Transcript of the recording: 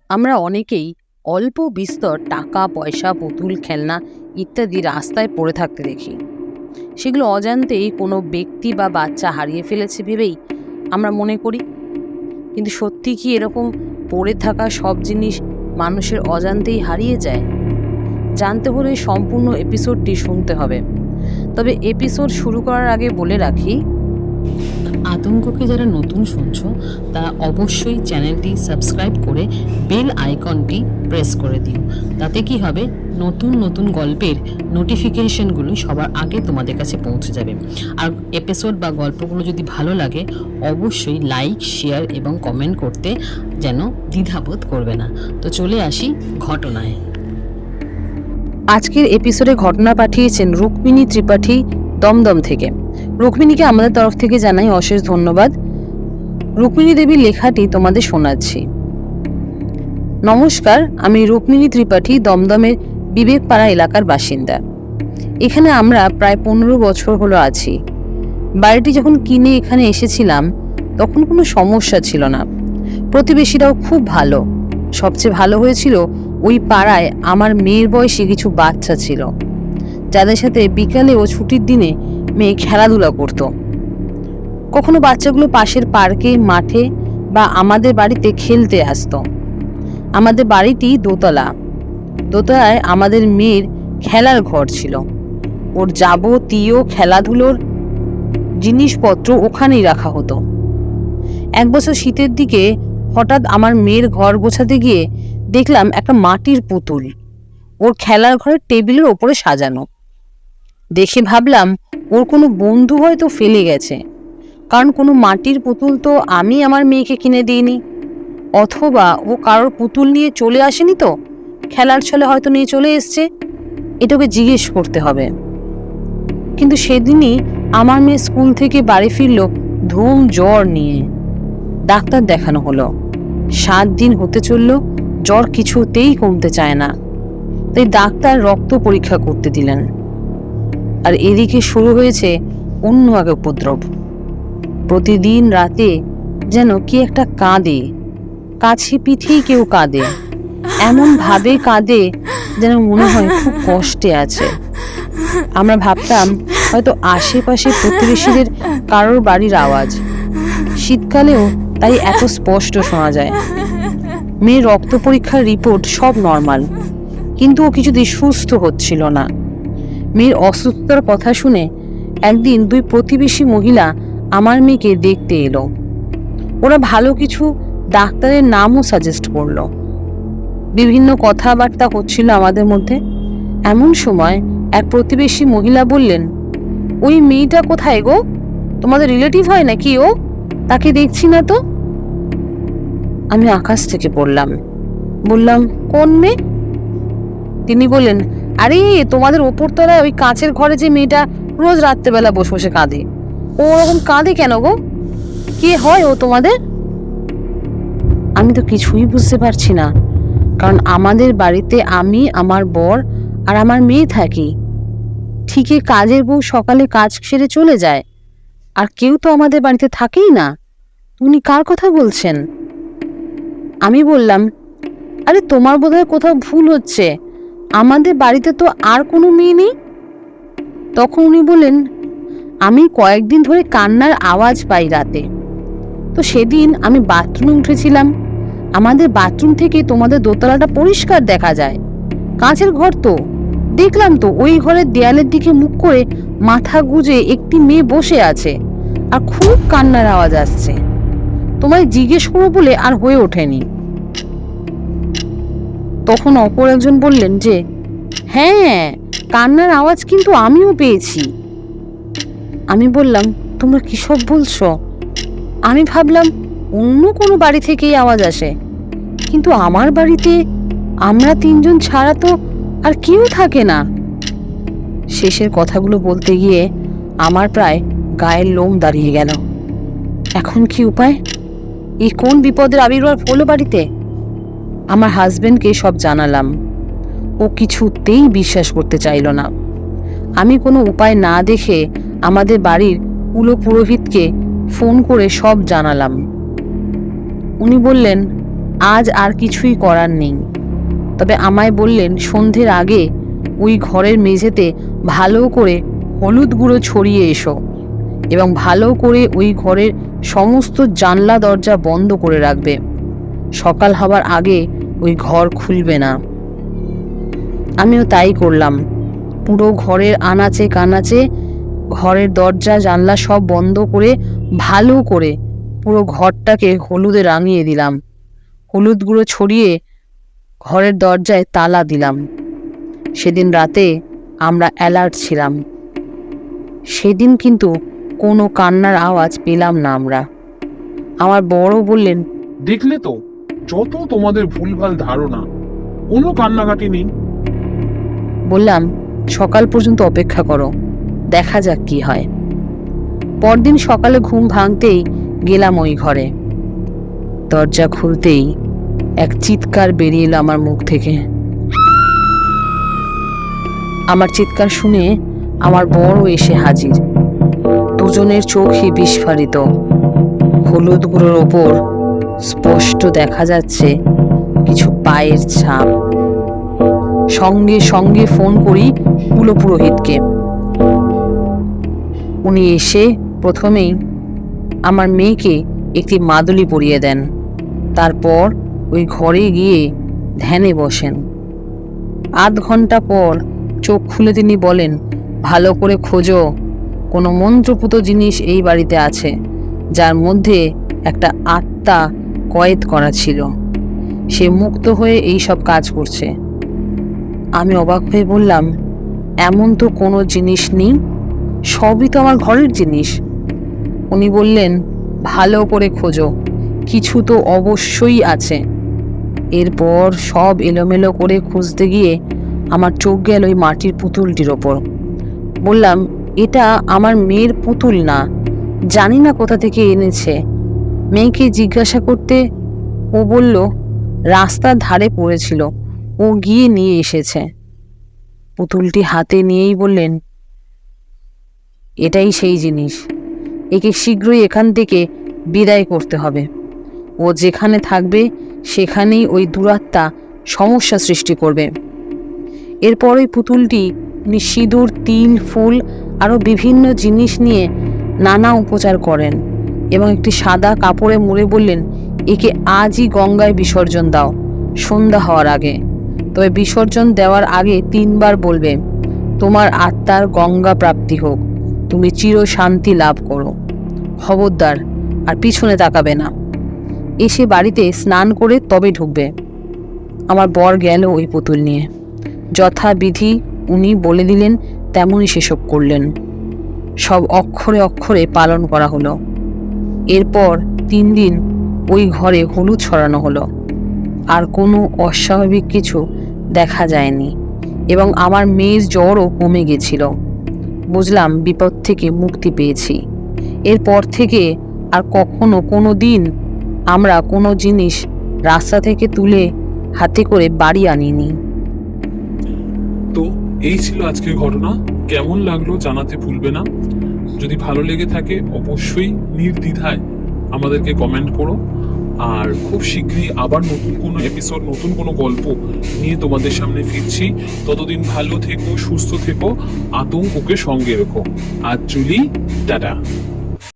আমরা অনেকেই অল্প বিস্তর টাকা পয়সা পুতুল খেলনা ইত্যাদি রাস্তায় পড়ে থাকতে দেখি। সেগুলো অজান্তেই কোনো ব্যক্তি বা বাচ্চা হারিয়ে ফেলেছে ভেবেই আমরা মনে করি। কিন্তু সত্যি কি এরকম পড়ে থাকা সব জিনিস মানুষের অজান্তেই হারিয়ে যায়? জানতে হলে সম্পূর্ণ এপিসোডটি শুনতে হবে। তবে এপিসোড শুরু করার আগে বলে রাখি, আতঙ্ককে যারা নতুন শুনছো তারা অবশ্যই চ্যানেলটি সাবস্ক্রাইব করে বেল আইকনটি প্রেস করে দিও। তাতে কি হবে, নতুন নতুন গল্পের নোটিফিকেশনগুলো সবার আগে তোমাদের কাছে পৌঁছে যাবে। আর এপিসোড বা গল্পগুলো যদি ভালো লাগে অবশ্যই লাইক শেয়ার এবং কমেন্ট করতে যেন দ্বিধাবোধ করবে না। তো চলে আসি ঘটনায়। আজকের এপিসোডে ঘটনা পাঠিয়েছেন রুক্মিণী ত্রিপাঠী দমদম থেকে। রুক্মিণীকে আমাদের তরফ থেকে জানাই অশেষ ধন্যবাদ। রুক্মিণী দেবীর লেখাটি তোমাদের শোনাচ্ছি। নমস্কার, আমি রুক্মিণী ত্রিপাঠী দমদমের বিবেকপাড়া এলাকার বাসিন্দা। এখানে আমরা প্রায় 15 বছর হলো আছি। বাড়িটি যখন কিনে এখানে এসেছিলাম তখন কোনো সমস্যা ছিল না। প্রতিবেশীরাও খুব ভালো। সবচেয়ে ভালো হয়েছিল ওই পাড়ায় আমার মেয়ের বয়সী কিছু বাচ্চা ছিল, যাদের সাথে বিকালে ও ছুটির দিনে মেয়ে খেলাধুলা করত। কখনো বাচ্চাগুলো পাশের পার্কে, মাঠে বা আমাদের বাড়িতে খেলতে আসতো। আমাদের বাড়িটি দোতলায় আমাদের মেয়ের খেলার ঘর ছিল। ওর যাবতীয় খেলাধুলোর জিনিসপত্র ওখানেই রাখা হতো। এক বছর শীতের দিকে হঠাৎ আমার মেয়ের ঘর গোছাতে গিয়ে দেখলাম একটা মাটির পুতুল ওর খেলার ঘরের টেবিলের ওপরে সাজানো। দেখে ভাবলাম ওর কোনো বন্ধু হয়তো ফেলে গেছে, কারণ কোনো মাটির পুতুল তো আমি আমার মেয়েকে কিনে দিইনি। অথবা ও কারোর পুতুল নিয়ে চলে আসেনি, তো খেলার ছলে হয়তো নিয়ে চলে এসছে। এটাকে জিজ্ঞেস করতে হবে। কিন্তু সেদিনই আমার মেয়ে স্কুল থেকে বাড়ি ফিরল ধুম জ্বর নিয়ে। ডাক্তার দেখানো হলো। 7 দিন হতে চলল, জ্বর কিছুতেই কমতে চায় না। তাই ডাক্তার রক্ত পরীক্ষা করতে দিলেন। আর এদিকে শুরু হয়েছে অন্য এক উপদ্রব। প্রতিদিন রাতে যেন কি একটা কাঁদে, কাছে পিঠেই কেউ কাঁদে। এমন ভাবে কাঁদে যেন মনে হয় খুব কষ্টে আছে। আমরা ভাবতাম হয়তো আশেপাশে প্রতিবেশীদের কারোর বাড়ির আওয়াজ। শীতকালেও তাই এত স্পষ্ট শোনা যায়। মেয়ের রক্ত পরীক্ষার রিপোর্ট সব নর্মাল, কিন্তু ও কিছুতেই সুস্থ হচ্ছিল না। মেয়ের অসুস্থতার কথা শুনে একদিন 2 প্রতিবেশী মহিলা আমার মেয়েকে দেখতে এলো। ওরা ভালো কিছু ডাক্তারের নামও সাজেস্ট করলো। বিভিন্ন কথাবার্তা হচ্ছিল আমাদের মধ্যে। এমন সময় এক প্রতিবেশী মহিলা বললেন, ওই মেয়েটা কোথায় গো? তোমাদের রিলেটিভ হয় নাকি ও? তাকে দেখছি না তো। আমি আকাশ থেকে পড়লাম, বললাম, কোন মেয়ে? তিনি বললেন, আরে তোমাদের ওপরতলায় ওই কাঁচের ঘরে যে মেয়েটা রোজ রাত্রেবেলা বসে বসে কাঁদে। ও ওরকম কাঁদে কেন গো? কে হয় ও তোমাদের? আমি তো কিছুই বুঝতে পারছি না, কারণ আমাদের বাড়িতে আমি, আমার বর আর আমার মেয়ে থাকি। ঠিকই কাজের বউ সকালে কাজ সেরে চলে যায়, আর কেউ তো আমাদের বাড়িতে থাকেই না। উনি কার কথা বলছেন? আমি বললাম, আরে তোমার বোধহয় কোথাও ভুল হচ্ছে, আমাদের বাড়িতে তো আর কোনো মেয়ে নেই। তখন উনি বললেন, আমি কয়েকদিন ধরে কান্নার আওয়াজ পাই রাতে। তো সেদিন আমি বাথরুমে উঠেছিলাম। আমাদের বাথরুম থেকে তোমাদের দোতলাটা পরিষ্কার দেখা যায়। কাঁচের ঘর তো, দেখলাম তো ওই ঘরের দেয়ালের দিকে মুখ করে মাথা গুজে একটি মেয়ে বসে আছে, আর খুব কান্নার আওয়াজ আসছে। তোমায় জিজ্ঞেস করবো বলে আর হয়ে ওঠেনি। তখন অপর একজন বললেন যে, হ্যাঁ, কান্নার আওয়াজ কিন্তু আমিও পেয়েছি। আমি বললাম, তোমরা কিসব বলছো? আমি ভাবলাম অন্য কোনো বাড়ি থেকেই আওয়াজ আসে, কিন্তু আমার বাড়িতে আমরা 3 জন ছাড়া তো আর কেউ থাকে না। শেষের কথাগুলো বলতে গিয়ে আমার প্রায় গায়ের লোম দাঁড়িয়ে গেল। এখন কি উপায়? এই কোন বিপদের আবির্ভাব হলো বাড়িতে? আমার হাজবেন্ডকে সব জানালাম। ও কিছুতেই বিশ্বাস করতে চাইল না। আমি কোনো উপায় না দেখে আমাদের বাড়ির কুলো পুরোহিতকে ফোন করে সব জানালাম। উনি বললেন, আজ আর কিছুই করার নেই। তবে আমায় বললেন সন্ধ্যের আগে ওই ঘরের মেঝেতে ভালো করে হলুদ গুঁড়ো ছড়িয়ে এসো এবং ভালো করে ওই ঘরের সমস্ত জানলা দরজা বন্ধ করে রাখবে। সকাল হবার আগে ওই ঘর খুলবে না। আমিও তাই করলাম। পুরো ঘরের আনাচে কানাচে ঘরের দরজা জানলা সব বন্ধ করে ভালো করে পুরো ঘরটাকে হলুদে রাঙিয়ে দিলাম। হলুদ গুঁড়ো ছড়িয়ে ঘরের দরজায় তালা দিলাম। সেদিন রাতে আমরা অ্যালার্ট ছিলাম। সেদিন কিন্তু কোনো কান্নার আওয়াজ পেলাম না আমরা। আমার বড় বললেন, দেখলে তো, যত তোমাদের ভুলভাল ধারণা, কোনো কান্নাকাটি নেই। বললাম সকাল পর্যন্ত অপেক্ষা করো, দেখা যাক কি হয়। পরদিন সকালে ঘুম ভাঙতেই গেলাম ওই ঘরে। দরজা খুলতেই এক চিৎকার বেরিয়ে এলো আমার মুখ থেকে। আমার চিৎকার শুনে আমার বড় এসে হাজির। দুজনের চোখই বিস্ফারিত। হলুদ গুঁড়োর ওপর স্পষ্ট দেখা যাচ্ছে কিছু পায়ের ছাপ। সঙ্গে সঙ্গে ফোন করি কুলো পুরোহিতকে। উনি এসে প্রথমেই আমার মেয়েকে একটি মাদুলি পরিয়ে দেন। তারপর ওই ঘরে গিয়ে ধ্যানে বসেন। আধ ঘন্টা পর চোখ খুলে তিনি বলেন, ভালো করে খোঁজো, কোনো মন্ত্রপুত জিনিস এই বাড়িতে আছে যার মধ্যে একটা আত্মা কয়েদ করা ছিল। সে মুক্ত হয়ে এই সব কাজ করছে। আমি অবাক হয়ে বললাম, এমন তো কোনো জিনিস নেই, সবই তো আমার ঘরের জিনিস। উনি বললেন, ভালো করে খোঁজো, কিছু তো অবশ্যই আছে। এরপর সব এলোমেলো করে খুঁজতে গিয়ে আমার চোখ গেল ওই মাটির পুতুলটির ওপর। বললাম, এটা আমার মেয়ের পুতুল না, জানি না কোথা থেকে এনেছে। মেয়েকে জিজ্ঞাসা করতে ও বলল রাস্তার ধারে পড়েছিল, ও গিয়ে নিয়ে এসেছে। পুতুলটি হাতে নিয়েই বললেন, এটাই সেই জিনিস, একে শীঘ্রই এখান থেকে বিদায় করতে হবে। ও যেখানে থাকবে সেখানেই ওই দুরাত্মা সমস্যা সৃষ্টি করবে। এরপর ওই পুতুলটি উনি সিঁদুর, তিল, ফুল আরও বিভিন্ন জিনিস নিয়ে নানা উপচার করেন এবং একটি সাদা কাপড়ে মুড়ে বললেন, একে আজই গঙ্গায় বিসর্জন দাও সন্ধ্যা হওয়ার আগে। তবে বিসর্জন দেওয়ার আগে 3 বার বলবে, তোমার আত্মার গঙ্গা প্রাপ্তি হোক, তুমি চির শান্তি লাভ করো। খবরদার আর পিছনে তাকাবে না। এসে বাড়িতে স্নান করে তবে ঢুকবে। আমার বর গেল ওই পুতুল নিয়ে। যথাবিধি উনি বলে দিলেন, তেমনই সেসব করলেন। সব অক্ষরে অক্ষরে পালন করা হলো। এরপর 3 দিন ওই ঘরে হলুদ ছড়ানো হলো। আর কোনো অস্বাভাবিক কিছু দেখা যায়নি এবং আমার মেয়ের জ্বরও কমে গেছিল। বুঝলাম বিপদ থেকে মুক্তি পেয়েছি। এরপর থেকে আর কখনো কোনো দিন আমরা কোনো জিনিস রাস্তা থেকে তুলে হাতে করে বাড়ি আনিনি। তো এই ছিল আজকের ঘটনা। কেমন লাগলো জানাতে ভুলবে না। যদি ভালো লেগে থাকে অবশ্যই নির্দ্বিধায় আমাদেরকে কমেন্ট করো। আর খুব শীঘ্রই আবার নতুন কোনো এপিসোড, নতুন কোনো গল্প নিয়ে তোমাদের সামনে ফিরছি। ততদিন ভালো থেকো, সুস্থ থেকো, আতঙ্ককে সঙ্গে রেখো। আজ জুলি, টাটা।